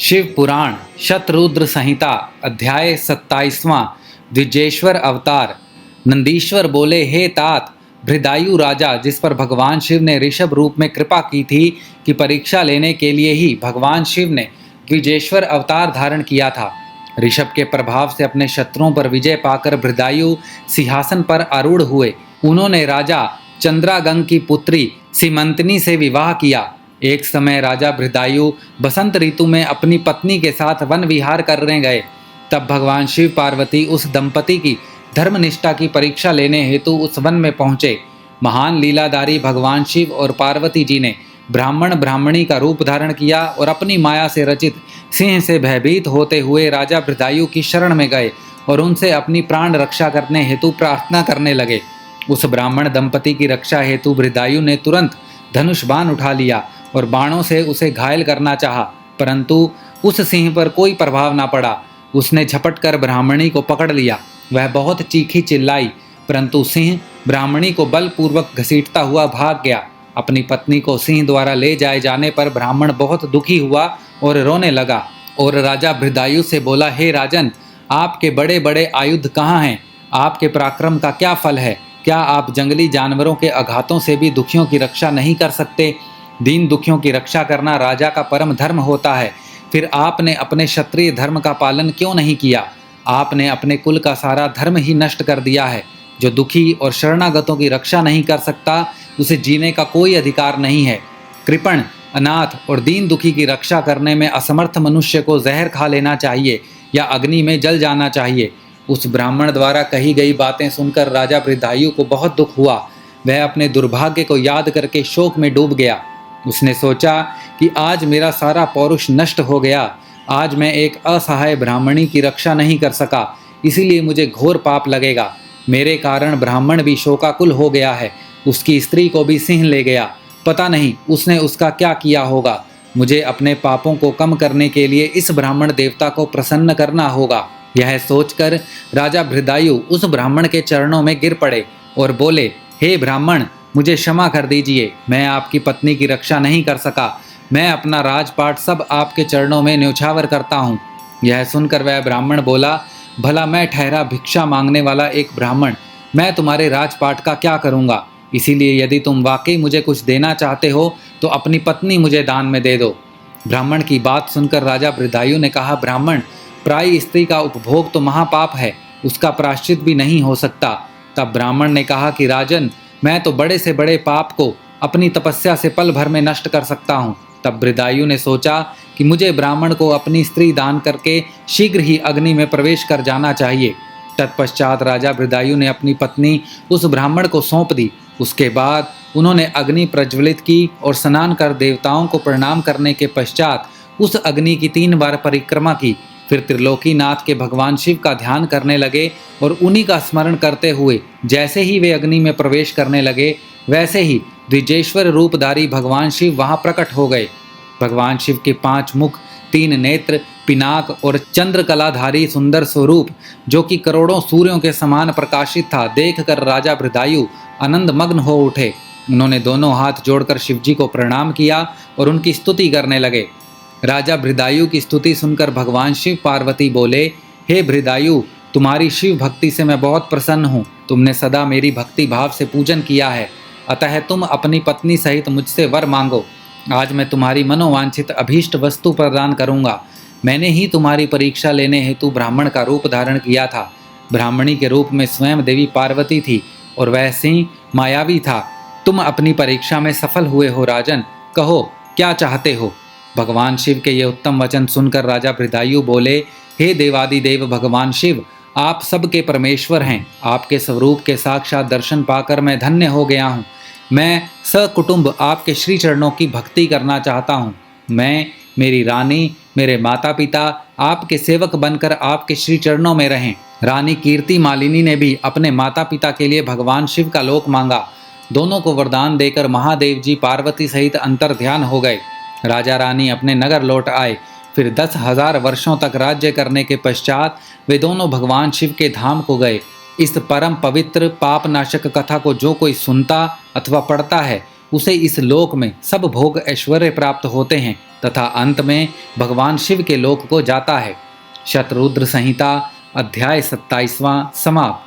शिव पुराण शतरुद्र संहिता अध्याय 27वां द्विजेश्वर अवतार। नंदीश्वर बोले, हे तात, भृदायु राजा जिस पर भगवान शिव ने ऋषभ रूप में कृपा की थी कि परीक्षा लेने के लिए ही भगवान शिव ने द्विजेश्वर अवतार धारण किया था। ऋषभ के प्रभाव से अपने शत्रुओं पर विजय पाकर भृदायु सिंहासन पर आरूढ़ हुए। उन्होंने राजा चंद्रागंग की पुत्री सीमंतनी से विवाह किया। एक समय राजा भृदायु बसंत ऋतु में अपनी पत्नी के साथ वन विहार करने गए। तब भगवान शिव पार्वती उस दंपति की धर्मनिष्ठा की परीक्षा लेने हेतु उस वन में पहुंचे। महान लीलाधारी भगवान शिव और पार्वती जी ने ब्राह्मण ब्राह्मणी का रूप धारण किया और अपनी माया से रचित सिंह से भयभीत होते हुए राजा भृदायु की शरण में गए और उनसे अपनी प्राण रक्षा करने हेतु प्रार्थना करने लगे। उस ब्राह्मण दंपति की रक्षा हेतु भृदायु ने तुरंत धनुष बाण उठा लिया और बाणों से उसे घायल करना चाहा, परंतु उस सिंह पर कोई प्रभाव ना पड़ा। उसने झपट कर ब्राह्मणी को पकड़ लिया। वह बहुत चीखी चिल्लाई, परंतु सिंह ब्राह्मणी को बलपूर्वक घसीटता हुआ भाग गया। अपनी पत्नी को सिंह द्वारा ले जाए जाने पर ब्राह्मण बहुत दुखी हुआ और रोने लगा और राजा भृदायु से बोला, हे राजन, आपके बड़े बड़े आयुध कहाँ हैं? आपके पराक्रम का क्या फल है? क्या आप जंगली जानवरों के आघातों से भी दुखियों की रक्षा नहीं कर सकते? दीन दुखियों की रक्षा करना राजा का परम धर्म होता है। फिर आपने अपने क्षत्रिय धर्म का पालन क्यों नहीं किया? आपने अपने कुल का सारा धर्म ही नष्ट कर दिया है। जो दुखी और शरणागतों की रक्षा नहीं कर सकता, उसे जीने का कोई अधिकार नहीं है। कृपण, अनाथ और दीन दुखी की रक्षा करने में असमर्थ मनुष्य को जहर खा लेना चाहिए या अग्नि में जल जाना चाहिए। उस ब्राह्मण द्वारा कही गई बातें सुनकर राजा भृदायु को बहुत दुख हुआ। वह अपने दुर्भाग्य को याद करके शोक में डूब गया। उसने सोचा कि आज मेरा सारा पौरुष नष्ट हो गया। आज मैं एक असहाय ब्राह्मणी की रक्षा नहीं कर सका, इसीलिए मुझे घोर पाप लगेगा। मेरे कारण ब्राह्मण भी शोकाकुल हो गया है। उसकी स्त्री को भी सिंह ले गया। पता नहीं उसने उसका क्या किया होगा। मुझे अपने पापों को कम करने के लिए इस ब्राह्मण देवता को प्रसन्न करना होगा। यह सोचकर राजा भृदायु उस ब्राह्मण के चरणों में गिर पड़े और बोले, हे ब्राह्मण, मुझे क्षमा कर दीजिए। मैं आपकी पत्नी की रक्षा नहीं कर सका। मैं अपना राजपाट सब आपके चरणों में न्यौछावर करता हूँ। यह सुनकर वह ब्राह्मण बोला, भला मैं ठहरा भिक्षा मांगने वाला एक ब्राह्मण, मैं तुम्हारे राजपाट का क्या करूँगा? इसीलिए यदि तुम वाकई मुझे कुछ देना चाहते हो तो अपनी पत्नी मुझे दान में दे दो। ब्राह्मण की बात सुनकर राजा भृदायु ने कहा, ब्राह्मण, पराई स्त्री का उपभोग तो महापाप है, उसका प्रायश्चित भी नहीं हो सकता। तब ब्राह्मण ने कहा कि राजन, मैं तो बड़े से बड़े पाप को अपनी तपस्या से पल भर में नष्ट कर सकता हूँ। तब भृदायु ने सोचा कि मुझे ब्राह्मण को अपनी स्त्री दान करके शीघ्र ही अग्नि में प्रवेश कर जाना चाहिए। तत्पश्चात राजा भृदायु ने अपनी पत्नी उस ब्राह्मण को सौंप दी। उसके बाद उन्होंने अग्नि प्रज्वलित की और स्नान कर देवताओं को प्रणाम करने के पश्चात उस अग्नि की 3 बार परिक्रमा की। फिर त्रिलोकीनाथ के भगवान शिव का ध्यान करने लगे और उन्हीं का स्मरण करते हुए जैसे ही वे अग्नि में प्रवेश करने लगे, वैसे ही द्विजेश्वर रूपधारी भगवान शिव वहां प्रकट हो गए। भगवान शिव के 5 मुख, 3 नेत्र, पिनाक और चंद्रकलाधारी सुंदर स्वरूप, जो कि करोड़ों सूर्यों के समान प्रकाशित था, देखकर राजा भृदायु आनंद मग्न हो उठे। उन्होंने दोनों हाथ जोड़कर शिवजी को प्रणाम किया और उनकी स्तुति करने लगे। राजा भृदायु की स्तुति सुनकर भगवान शिव पार्वती बोले, हे भृदायु, तुम्हारी शिव भक्ति से मैं बहुत प्रसन्न हूँ। तुमने सदा मेरी भक्ति भाव से पूजन किया है, अतः तुम अपनी पत्नी सहित मुझसे वर मांगो। आज मैं तुम्हारी मनोवांछित अभीष्ट वस्तु प्रदान करूँगा। मैंने ही तुम्हारी परीक्षा लेने हेतु ब्राह्मण का रूप धारण किया था। ब्राह्मणी के रूप में स्वयं देवी पार्वती थी और वह सिंह मायावी था। तुम अपनी परीक्षा में सफल हुए हो राजन, कहो क्या चाहते हो? भगवान शिव के ये उत्तम वचन सुनकर राजा भृदायु बोले, हे देवादिदेव भगवान शिव, आप सबके परमेश्वर हैं। आपके स्वरूप के साक्षात दर्शन पाकर मैं धन्य हो गया हूँ। मैं सकुटुंब आपके श्री चरणों की भक्ति करना चाहता हूँ। मैं, मेरी रानी, मेरे माता पिता आपके सेवक बनकर आपके श्री चरणों में रहें। रानी कीर्ति मालिनी ने भी अपने माता पिता के लिए भगवान शिव का लोक मांगा। दोनों को वरदान देकर महादेव जी पार्वती सहित अंतर्ध्यान हो गए। राजा रानी अपने नगर लौट आए। फिर 10,000 वर्षों तक राज्य करने के पश्चात वे दोनों भगवान शिव के धाम को गए। इस परम पवित्र पापनाशक कथा को जो कोई सुनता अथवा पढ़ता है, उसे इस लोक में सब भोग ऐश्वर्य प्राप्त होते हैं तथा अंत में भगवान शिव के लोक को जाता है। शतरुद्र संहिता अध्याय 27वां समाप्त।